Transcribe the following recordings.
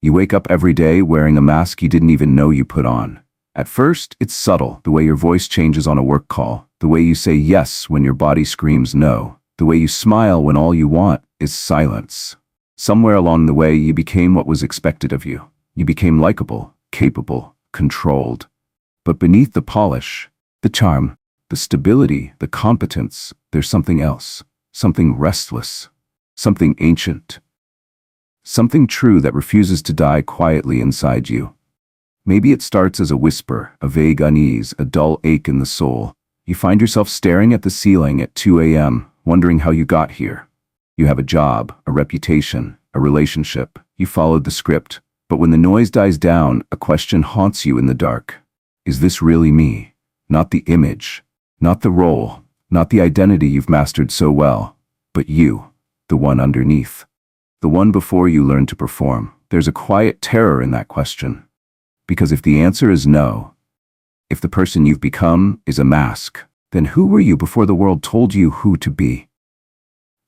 You wake up every day wearing a mask you didn't even know you put on. At first, it's subtle, the way your voice changes on a work call, the way you say yes when your body screams no, the way you smile when all you want is silence. Somewhere along the way, you became what was expected of you. You became likable, capable, controlled. But beneath the polish, the charm, the stability, the competence, there's something else, something restless, something ancient, something true that refuses to die quietly inside you. Maybe it starts as a whisper, a vague unease, a dull ache in the soul. You find yourself staring at the ceiling at 2 a.m., wondering how you got here. You have a job, a reputation, a relationship. You followed the script. But when the noise dies down, a question haunts you in the dark. Is this really me? Not the image, not the role, not the identity you've mastered so well, but you, the one underneath. The one before you learned to perform. There's a quiet terror in that question. Because if the answer is no, if the person you've become is a mask, then who were you before the world told you who to be?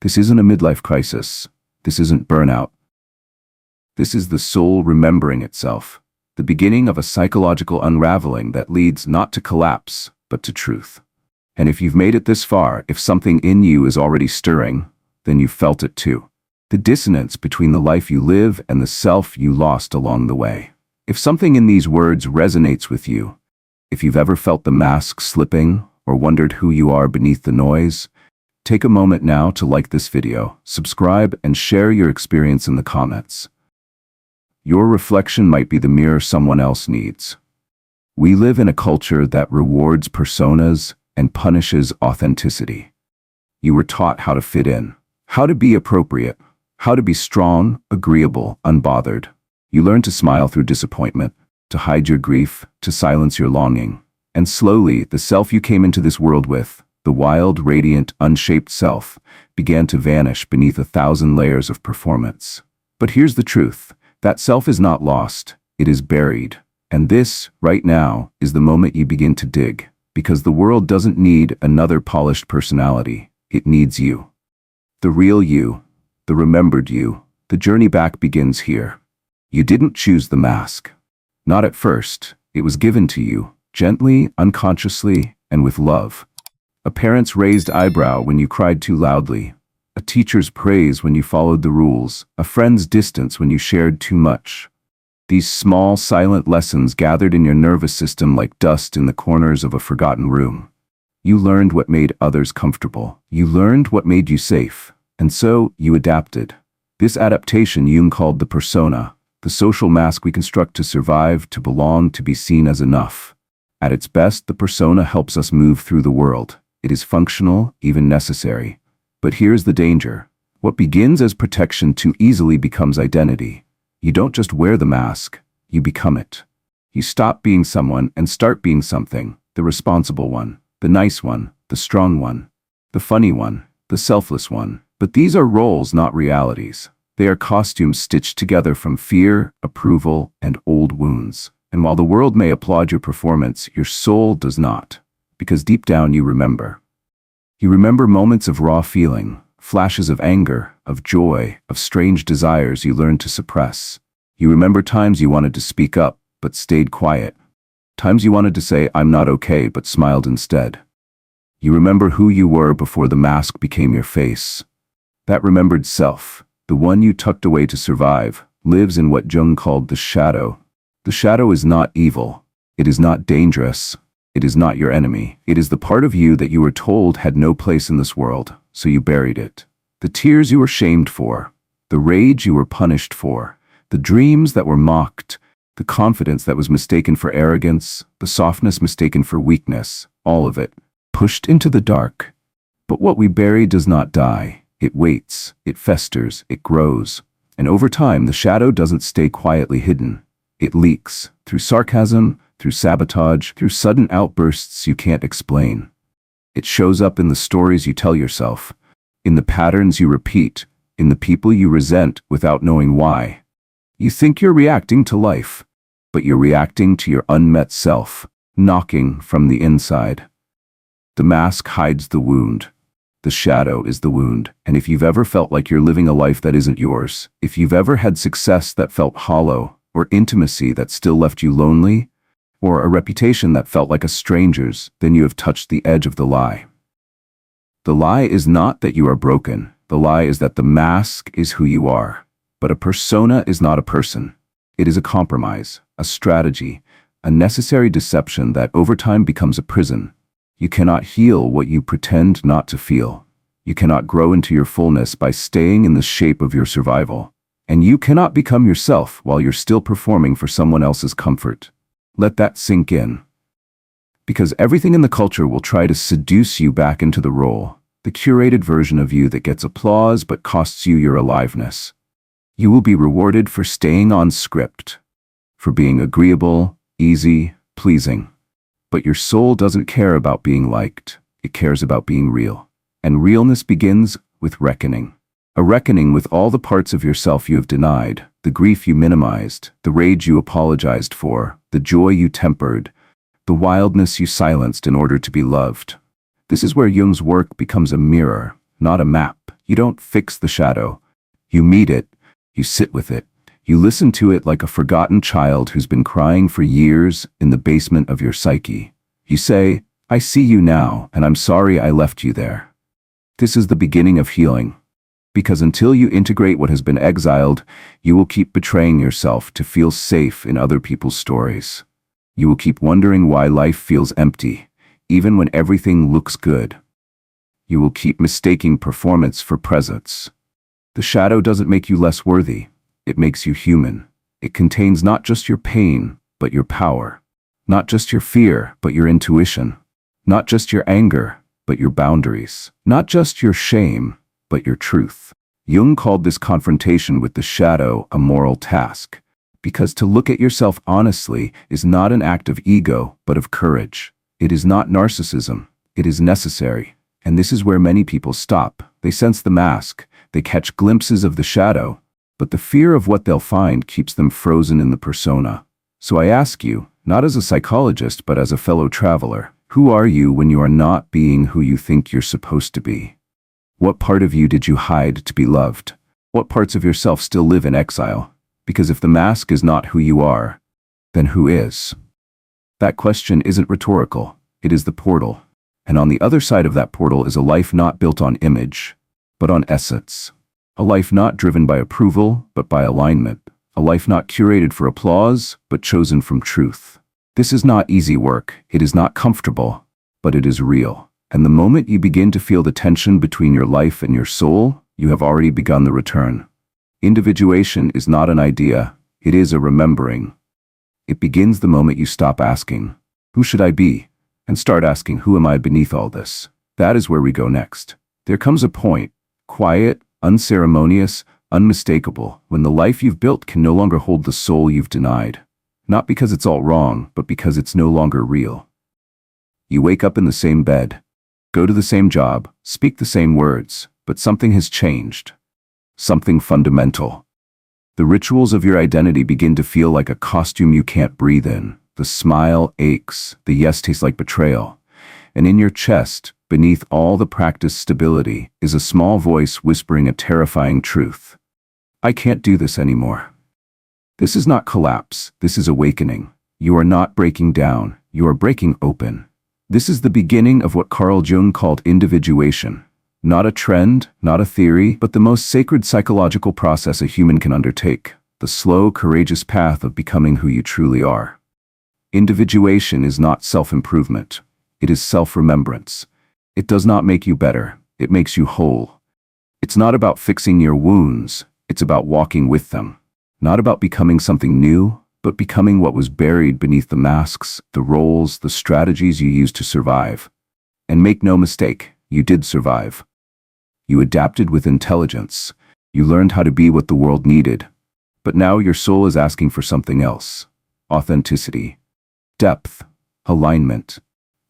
This isn't a midlife crisis. This isn't burnout. This is the soul remembering itself, the beginning of a psychological unraveling that leads not to collapse, but to truth. And if you've made it this far, if something in you is already stirring, then you've felt it too. The dissonance between the life you live and the self you lost along the way. If something in these words resonates with you, if you've ever felt the mask slipping or wondered who you are beneath the noise, take a moment now to like this video, subscribe, and share your experience in the comments. Your reflection might be the mirror someone else needs. We live in a culture that rewards personas and punishes authenticity. You were taught how to fit in, how to be appropriate, how to be strong, agreeable, unbothered. You learned to smile through disappointment, to hide your grief, to silence your longing. And slowly, the self you came into this world with, the wild, radiant, unshaped self, began to vanish beneath 1,000 layers of performance. But here's the truth. That self is not lost. It is buried. And this, right now, is the moment you begin to dig. Because the world doesn't need another polished personality. It needs you. The real you, the remembered you. The journey back begins here. You didn't choose the mask. Not at first. It was given to you, gently, unconsciously, and with love. A parent's raised eyebrow when you cried too loudly. A teacher's praise when you followed the rules. A friend's distance when you shared too much. These small, silent lessons gathered in your nervous system like dust in the corners of a forgotten room. You learned what made others comfortable. You learned what made you safe. And so, you adapted. This adaptation Jung called the persona. The social mask we construct to survive, to belong, to be seen as enough. At its best, the persona helps us move through the world. It is functional, even necessary. But here's the danger. What begins as protection too easily becomes identity. You don't just wear the mask, you become it. You stop being someone and start being something. The responsible one, the nice one, the strong one, the funny one, the selfless one. But these are roles, not realities. They are costumes stitched together from fear, approval, and old wounds. And while the world may applaud your performance, your soul does not. Because deep down you remember. You remember moments of raw feeling, flashes of anger, of joy, of strange desires you learned to suppress. You remember times you wanted to speak up, but stayed quiet. Times you wanted to say, "I'm not okay," but smiled instead. You remember who you were before the mask became your face. That remembered self, the one you tucked away to survive, lives in what Jung called the shadow. The shadow is not evil. It is not dangerous. It is not your enemy. It is the part of you that you were told had no place in this world, so you buried it. The tears you were shamed for, the rage you were punished for, the dreams that were mocked, the confidence that was mistaken for arrogance, the softness mistaken for weakness, all of it, pushed into the dark. But what we bury does not die. It waits, it festers, it grows. And over time, the shadow doesn't stay quietly hidden. It leaks, through sarcasm, through sabotage, through sudden outbursts you can't explain. It shows up in the stories you tell yourself, in the patterns you repeat, in the people you resent without knowing why. You think you're reacting to life, but you're reacting to your unmet self, knocking from the inside. The mask hides the wound. The shadow is the wound, and if you've ever felt like you're living a life that isn't yours, if you've ever had success that felt hollow, or intimacy that still left you lonely, or a reputation that felt like a stranger's, then you have touched the edge of the lie. The lie is not that you are broken. The lie is that the mask is who you are. But a persona is not a person. It is a compromise, a strategy, a necessary deception that over time becomes a prison. You cannot heal what you pretend not to feel. You cannot grow into your fullness by staying in the shape of your survival. And you cannot become yourself while you're still performing for someone else's comfort. Let that sink in. Because everything in the culture will try to seduce you back into the role, the curated version of you that gets applause but costs you your aliveness. You will be rewarded for staying on script, for being agreeable, easy, pleasing. But your soul doesn't care about being liked. It cares about being real. And realness begins with reckoning. A reckoning with all the parts of yourself you have denied, the grief you minimized, the rage you apologized for, the joy you tempered, the wildness you silenced in order to be loved. This is where Jung's work becomes a mirror, not a map. You don't fix the shadow. You meet it. You sit with it. You listen to it like a forgotten child who's been crying for years in the basement of your psyche. You say, "I see you now, and I'm sorry I left you there." This is the beginning of healing. Because until you integrate what has been exiled, you will keep betraying yourself to feel safe in other people's stories. You will keep wondering why life feels empty, even when everything looks good. You will keep mistaking performance for presence. The shadow doesn't make you less worthy. It makes you human. It contains not just your pain, but your power. Not just your fear, but your intuition. Not just your anger, but your boundaries. Not just your shame, but your truth. Jung called this confrontation with the shadow a moral task, because to look at yourself honestly is not an act of ego, but of courage. It is not narcissism. It is necessary. And this is where many people stop. They sense the mask. They catch glimpses of the shadow. But the fear of what they'll find keeps them frozen in the persona. So I ask you, not as a psychologist, but as a fellow traveler, who are you when you are not being who you think you're supposed to be? What part of you did you hide to be loved? What parts of yourself still live in exile? Because if the mask is not who you are, then who is? That question isn't rhetorical. It is the portal. And on the other side of that portal is a life not built on image, but on essence. A life not driven by approval, but by alignment. A life not curated for applause, but chosen from truth. This is not easy work. It is not comfortable, but it is real. And the moment you begin to feel the tension between your life and your soul, you have already begun the return. Individuation is not an idea. It is a remembering. It begins the moment you stop asking, "Who should I be?" and start asking, "Who am I beneath all this?" That is where we go next. There comes a point, quiet, unceremonious, unmistakable, when the life you've built can no longer hold the soul you've denied. Not because it's all wrong, but because it's no longer real. You wake up in the same bed, go to the same job, speak the same words, but something has changed. Something fundamental. The rituals of your identity begin to feel like a costume you can't breathe in. The smile aches, the yes tastes like betrayal. And in your chest, beneath all the practiced stability, is a small voice whispering a terrifying truth. I can't do this anymore. This is not collapse, this is awakening. You are not breaking down, you are breaking open. This is the beginning of what Carl Jung called individuation. Not a trend, not a theory, but the most sacred psychological process a human can undertake. The slow, courageous path of becoming who you truly are. Individuation is not self-improvement. It is self-remembrance. It does not make you better. It makes you whole. It's not about fixing your wounds. It's about walking with them. Not about becoming something new, but becoming what was buried beneath the masks, the roles, the strategies you used to survive. And make no mistake, you did survive. You adapted with intelligence. You learned how to be what the world needed. But now your soul is asking for something else. Authenticity. Depth. Alignment.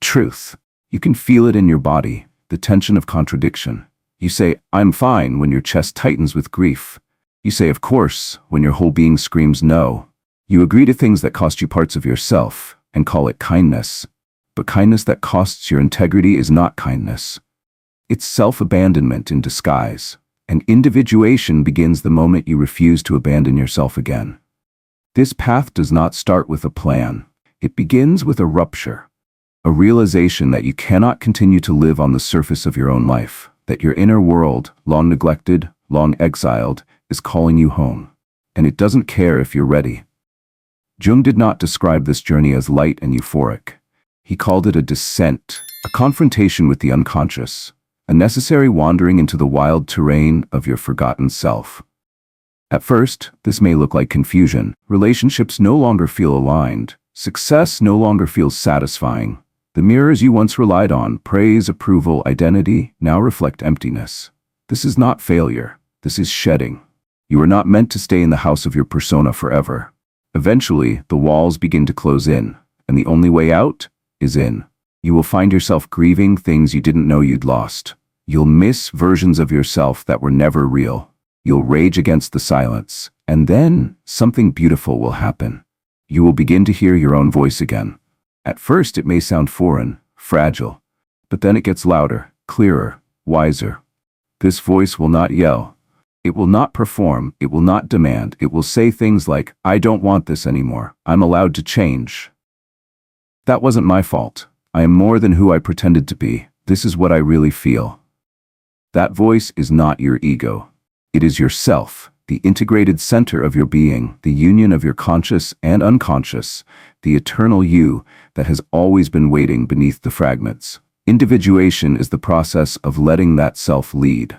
Truth. You can feel it in your body, the tension of contradiction. You say, "I'm fine," when your chest tightens with grief. You say, "Of course," when your whole being screams no. You agree to things that cost you parts of yourself, and call it kindness. But kindness that costs your integrity is not kindness. It's self-abandonment in disguise. And individuation begins the moment you refuse to abandon yourself again. This path does not start with a plan. It begins with a rupture. A realization that you cannot continue to live on the surface of your own life, that your inner world, long neglected, long exiled, is calling you home. And it doesn't care if you're ready. Jung did not describe this journey as light and euphoric. He called it a descent, a confrontation with the unconscious, a necessary wandering into the wild terrain of your forgotten self. At first, this may look like confusion. Relationships no longer feel aligned. Success no longer feels satisfying. The mirrors you once relied on, praise, approval, identity, now reflect emptiness. This is not failure. This is shedding. You are not meant to stay in the house of your persona forever. Eventually, the walls begin to close in, and the only way out is in. You will find yourself grieving things you didn't know you'd lost. You'll miss versions of yourself that were never real. You'll rage against the silence, and then something beautiful will happen. You will begin to hear your own voice again. At first it may sound foreign, fragile, but then it gets louder, clearer, wiser. This voice will not yell. It will not perform. It will not demand. It will say things like, "I don't want this anymore. I'm allowed to change. That wasn't my fault. I am more than who I pretended to be. This is what I really feel." That voice is not your ego. It is yourself, the integrated center of your being, the union of your conscious and unconscious, the eternal you that has always been waiting beneath the fragments. Individuation is the process of letting that self lead.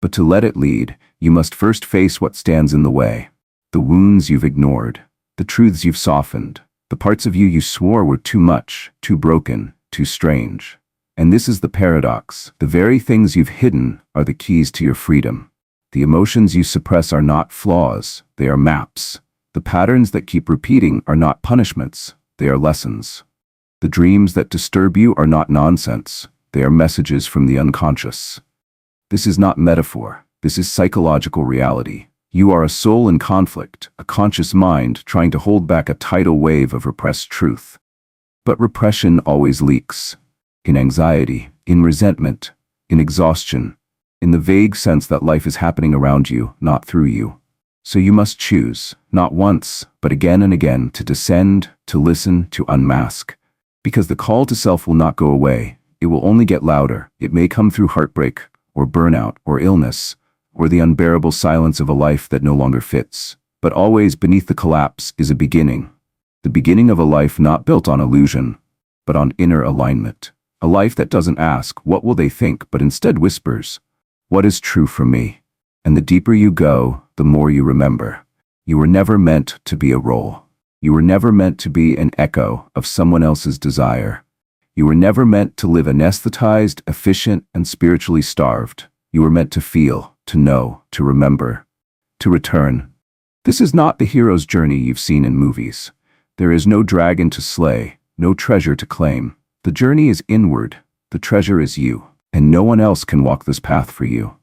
But to let it lead, you must first face what stands in the way. The wounds you've ignored, the truths you've softened, the parts of you you swore were too much, too broken, too strange. And this is the paradox. The very things you've hidden are the keys to your freedom. The emotions you suppress are not flaws, they are maps. The patterns that keep repeating are not punishments, they are lessons. The dreams that disturb you are not nonsense, they are messages from the unconscious. This is not metaphor, this is psychological reality. You are a soul in conflict, a conscious mind trying to hold back a tidal wave of repressed truth. But repression always leaks. In anxiety, in resentment, in exhaustion, in the vague sense that life is happening around you, not through you. So you must choose, not once, but again and again, to descend, to listen, to unmask. Because the call to self will not go away, it will only get louder. It may come through heartbreak, or burnout, or illness, or the unbearable silence of a life that no longer fits. But always beneath the collapse is a beginning. The beginning of a life not built on illusion, but on inner alignment. A life that doesn't ask, "What will they think?" but instead whispers, "What is true for me?" And the deeper you go, the more you remember. You were never meant to be a role. You were never meant to be an echo of someone else's desire. You were never meant to live anesthetized, efficient, and spiritually starved. You were meant to feel, to know, to remember, to return. This is not the hero's journey you've seen in movies. There is no dragon to slay, no treasure to claim. The journey is inward. The treasure is you. And no one else can walk this path for you.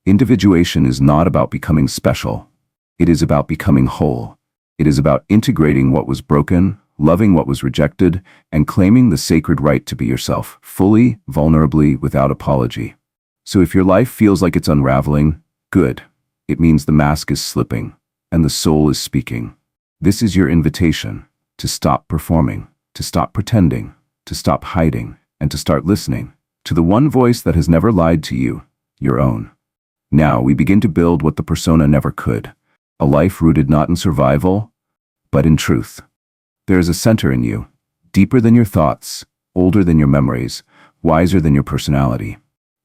Individuation is not about becoming special. It is about becoming whole. It is about integrating what was broken, loving what was rejected, and claiming the sacred right to be yourself, fully, vulnerably, without apology. So if your life feels like it's unraveling, good. It means the mask is slipping, and the soul is speaking. This is your invitation to stop performing, to stop pretending, to stop hiding, and to start listening. To the one voice that has never lied to you, your own. Now we begin to build what the persona never could. A life rooted not in survival, but in truth. There is a center in you, deeper than your thoughts, older than your memories, wiser than your personality.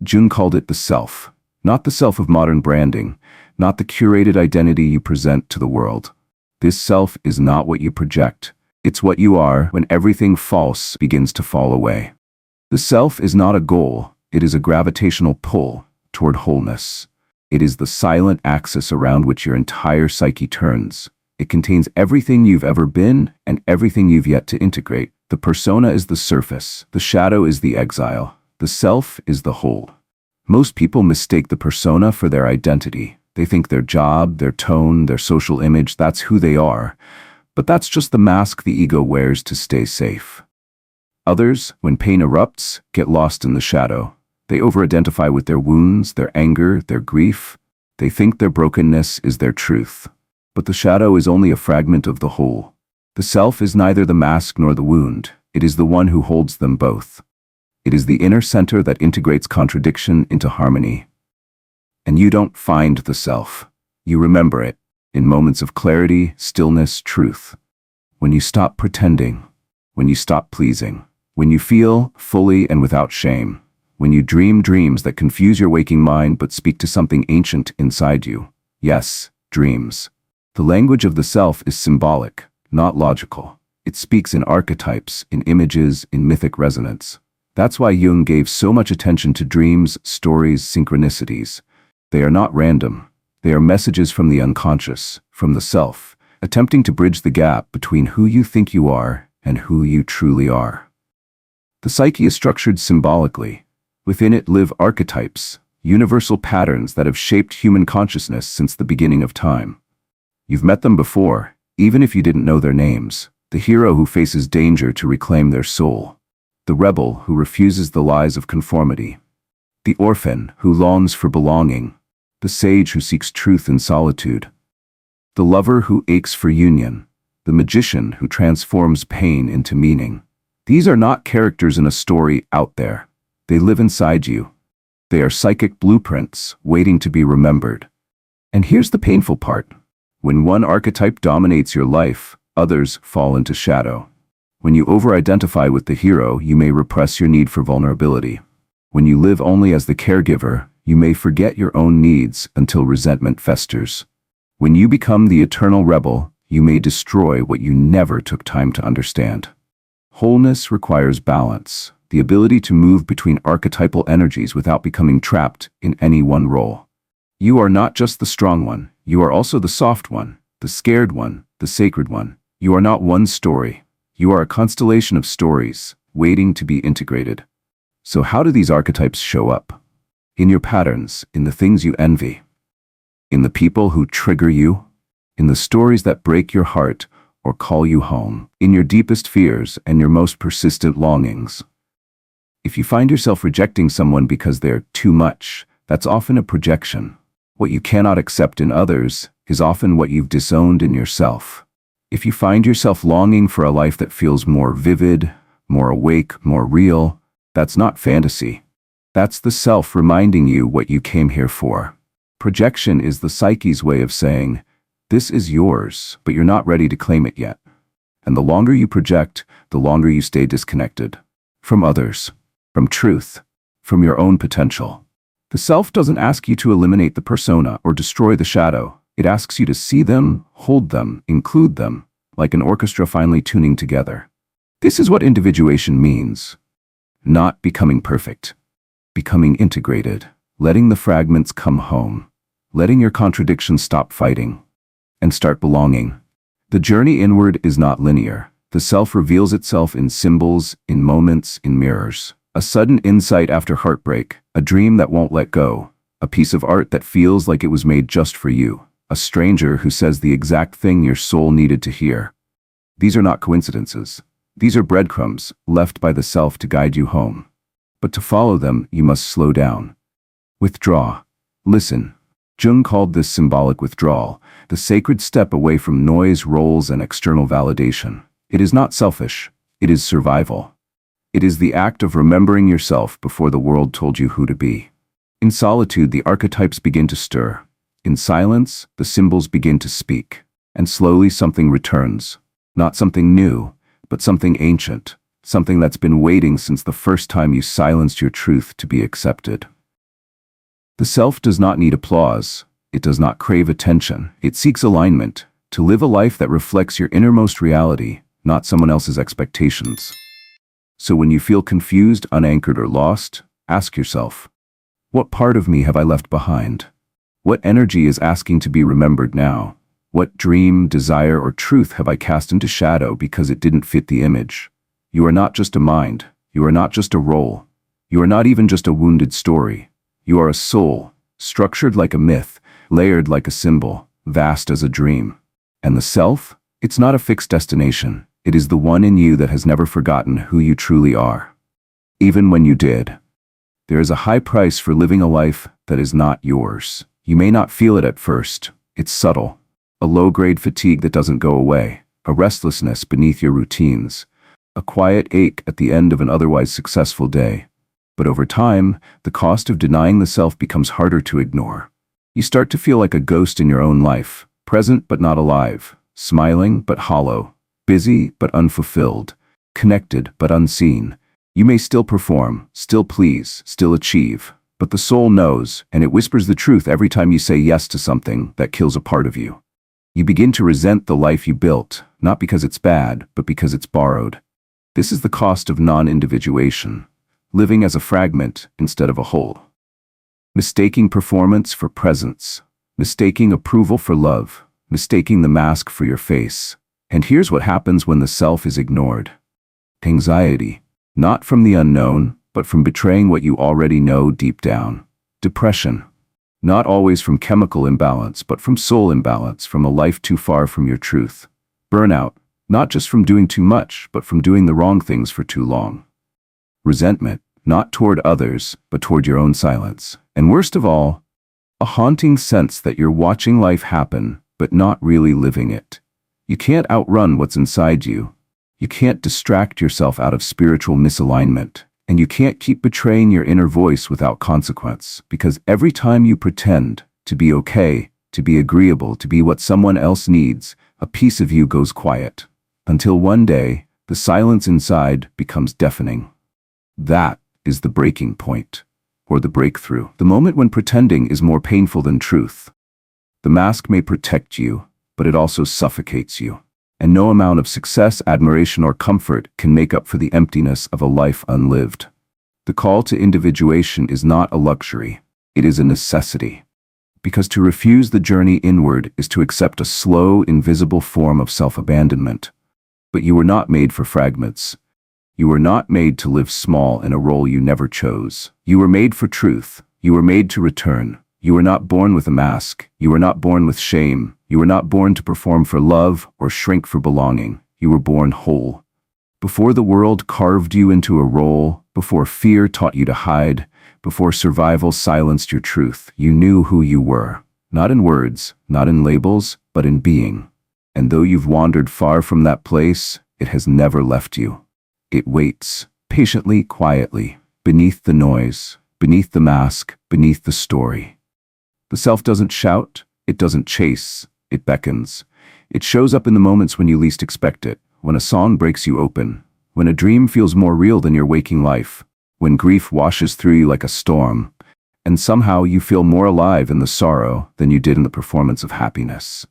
Jung called it the self. Not the self of modern branding, not the curated identity you present to the world. This self is not what you project. It's what you are when everything false begins to fall away. The self is not a goal, it is a gravitational pull toward wholeness. It is the silent axis around which your entire psyche turns. It contains everything you've ever been and everything you've yet to integrate. The persona is the surface, the shadow is the exile, the self is the whole. Most people mistake the persona for their identity. They think their job, their tone, their social image, that's who they are. But that's just the mask the ego wears to stay safe. Others, when pain erupts, get lost in the shadow. They over-identify with their wounds, their anger, their grief. They think their brokenness is their truth. But the shadow is only a fragment of the whole. The self is neither the mask nor the wound. It is the one who holds them both. It is the inner center that integrates contradiction into harmony. And you don't find the self. You remember it, in moments of clarity, stillness, truth. When you stop pretending, when you stop pleasing, when you feel fully and without shame, when you dream dreams that confuse your waking mind but speak to something ancient inside you. Yes, dreams. The language of the self is symbolic, not logical. It speaks in archetypes, in images, in mythic resonance. That's why Jung gave so much attention to dreams, stories, synchronicities. They are not random. They are messages from the unconscious, from the self, attempting to bridge the gap between who you think you are and who you truly are. The psyche is structured symbolically. Within it live archetypes, universal patterns that have shaped human consciousness since the beginning of time. You've met them before, even if you didn't know their names. The hero who faces danger to reclaim their soul. The rebel who refuses the lies of conformity. The orphan who longs for belonging. The sage who seeks truth in solitude. The lover who aches for union. The magician who transforms pain into meaning. These are not characters in a story out there. They live inside you. They are psychic blueprints waiting to be remembered. And here's the painful part. When one archetype dominates your life, others fall into shadow. When you over-identify with the hero, you may repress your need for vulnerability. When you live only as the caregiver, you may forget your own needs until resentment festers. When you become the eternal rebel, you may destroy what you never took time to understand. Wholeness requires balance, the ability to move between archetypal energies without becoming trapped in any one role. You are not just the strong one, you are also the soft one, the scared one, the sacred one. You are not one story. You are a constellation of stories, waiting to be integrated. So how do these archetypes show up? In your patterns, in the things you envy. In the people who trigger you. In the stories that break your heart or call you home. In your deepest fears and your most persistent longings. If you find yourself rejecting someone because they're too much, that's often a projection. What you cannot accept in others is often what you've disowned in yourself. If you find yourself longing for a life that feels more vivid, more awake, more real, that's not fantasy. That's the self reminding you what you came here for. Projection is the psyche's way of saying, this is yours, but you're not ready to claim it yet. And the longer you project, the longer you stay disconnected. From others, from truth, from your own potential. The self doesn't ask you to eliminate the persona or destroy the shadow. It asks you to see them, hold them, include them, like an orchestra finely tuning together. This is what individuation means. Not becoming perfect. Becoming integrated. Letting the fragments come home. Letting your contradictions stop fighting. And start belonging. The journey inward is not linear. The self reveals itself in symbols, in moments, in mirrors. A sudden insight after heartbreak, a dream that won't let go, a piece of art that feels like it was made just for you, a stranger who says the exact thing your soul needed to hear. These are not coincidences. These are breadcrumbs left by the self to guide you home. But to follow them, you must slow down. Withdraw. Listen. Jung called this symbolic withdrawal, the sacred step away from noise, roles, and external validation. It is not selfish. It is survival. It is the act of remembering yourself before the world told you who to be. In solitude, the archetypes begin to stir. In silence, the symbols begin to speak. And slowly something returns. Not something new, but something ancient. Something that's been waiting since the first time you silenced your truth to be accepted. The self does not need applause. It does not crave attention. It seeks alignment, to live a life that reflects your innermost reality, not someone else's expectations. So when you feel confused, unanchored, or lost, ask yourself, what part of me have I left behind? What energy is asking to be remembered now? What dream, desire, or truth have I cast into shadow because it didn't fit the image? You are not just a mind. You are not just a role. You are not even just a wounded story. You are a soul, structured like a myth, layered like a symbol, vast as a dream. And the self? It's not a fixed destination. It is the one in you that has never forgotten who you truly are. Even when you did. There is a high price for living a life that is not yours. You may not feel it at first. It's subtle. A low-grade fatigue that doesn't go away. A restlessness beneath your routines. A quiet ache at the end of an otherwise successful day. But over time, the cost of denying the self becomes harder to ignore. You start to feel like a ghost in your own life, present but not alive, smiling but hollow, busy but unfulfilled, connected but unseen. You may still perform, still please, still achieve, but the soul knows, and it whispers the truth every time you say yes to something that kills a part of you. You begin to resent the life you built, not because it's bad, but because it's borrowed. This is the cost of non-individuation, living as a fragment instead of a whole. Mistaking performance for presence, mistaking approval for love, mistaking the mask for your face. And here's what happens when the self is ignored. Anxiety, not from the unknown, but from betraying what you already know deep down. Depression, not always from chemical imbalance, but from soul imbalance, from a life too far from your truth. Burnout, not just from doing too much, but from doing the wrong things for too long. Resentment, not toward others, but toward your own silence. And worst of all, a haunting sense that you're watching life happen, but not really living it. You can't outrun what's inside you. You can't distract yourself out of spiritual misalignment. And you can't keep betraying your inner voice without consequence, because every time you pretend to be okay, to be agreeable, to be what someone else needs, a piece of you goes quiet. Until one day, the silence inside becomes deafening. That is the breaking point, or the breakthrough, the moment when pretending is more painful than truth. The mask may protect you, but it also suffocates you. And no amount of success, admiration, or comfort can make up for the emptiness of a life unlived. The call to individuation is not a luxury, it is a necessity. Because to refuse the journey inward is to accept a slow, invisible form of self-abandonment. But you were not made for fragments. You were not made to live small in a role you never chose. You were made for truth. You were made to return. You were not born with a mask. You were not born with shame. You were not born to perform for love or shrink for belonging. You were born whole. Before the world carved you into a role, before fear taught you to hide, before survival silenced your truth, you knew who you were. Not in words, not in labels, but in being. And though you've wandered far from that place, it has never left you. It waits, patiently, quietly, beneath the noise, beneath the mask, beneath the story. The self doesn't shout, it doesn't chase, it beckons. It shows up in the moments when you least expect it, when a song breaks you open, when a dream feels more real than your waking life, when grief washes through you like a storm, and somehow you feel more alive in the sorrow than you did in the performance of happiness.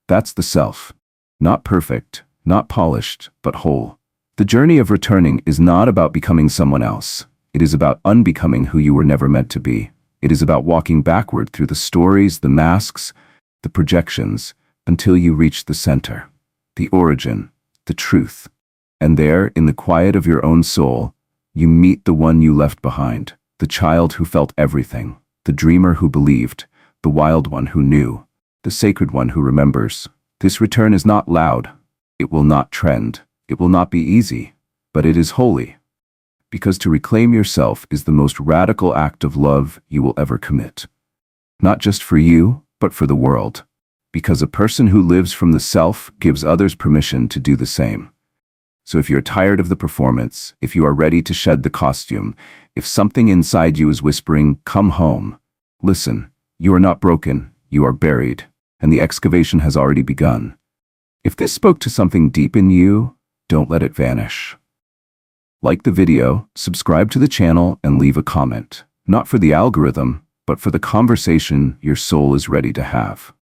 That's the self. Not perfect, not polished, but whole. The journey of returning is not about becoming someone else. It is about unbecoming who you were never meant to be. It is about walking backward through the stories, the masks, the projections, until you reach the center, the origin, the truth. And there, in the quiet of your own soul, you meet the one you left behind, the child who felt everything, the dreamer who believed, the wild one who knew, the sacred one who remembers. This return is not loud. It will not trend. It will not be easy, but it is holy. Because to reclaim yourself is the most radical act of love you will ever commit. Not just for you, but for the world. Because a person who lives from the self gives others permission to do the same. So if you're tired of the performance, if you are ready to shed the costume, if something inside you is whispering, "Come home," listen, you are not broken, you are buried, and the excavation has already begun. If this spoke to something deep in you, don't let it vanish. Like the video, subscribe to the channel, and leave a comment. Not for the algorithm, but for the conversation your soul is ready to have.